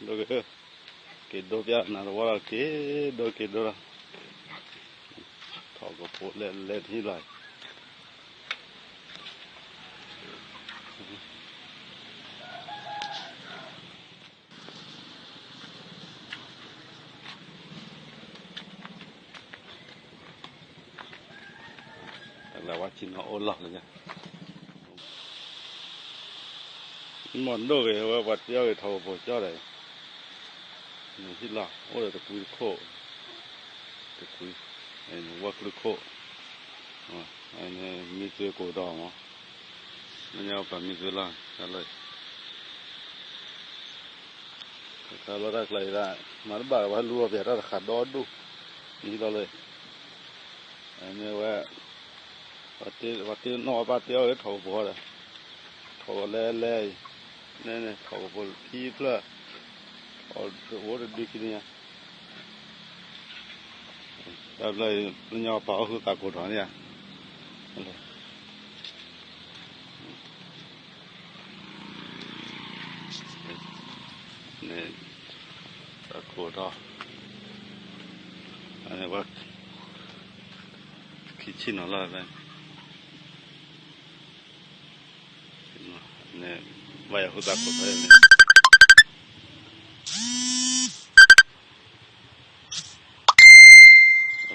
Đồ cái đồ bia nào đó cái đồ là thọ có phụ lên lên như vậy là quá trình nó ôn lọt rồi nha món đồ cái vật cho cái thầu phụ cho này mình thích làm ôi là cái khô cái cùi này nó quá khô anh mi dưới cổ đỏ mà nó nhau cả mi dưới là trả lời kalau rak lai ra mar ba wa lu be ra kha do du ni lo le ane wa ti no ba ti o thau bo la thau le ne thau bo pi pla o wo de di ki ni ya lai nya pa hu ta ko thon ya ne ta ko đó ane wa kitchen nó là vậy nè vài hôm ta có thấy nè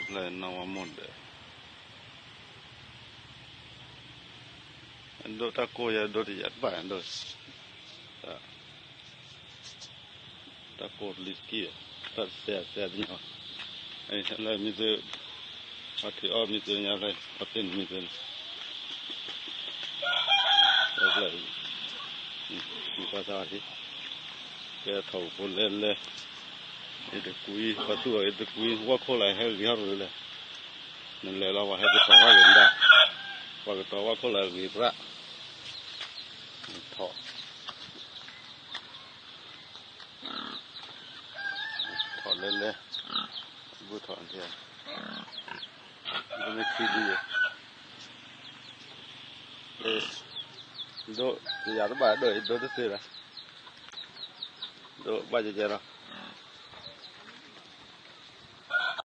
là nào mà đấy anh đôi ta coi ya đôi thì giặt bài anh đôi ta coi lịch kia ta xe đi nhau ấy là mình giờ ở thì ở mình giờ nhà này ở bên mình giờ lại mình qua ra thì cái thầu phụ lên để cúi và tuổi để cúi qua khô lại hay gì rồi này nên làเราให้ไปต่อว่ากันได้ว่าต่อว่าkhô lại vì ra thọ lên bữa thọ thì nó mới khi đi đôi giờ nó bảo đợi đôi thứ tư là đôi bao giờ rồi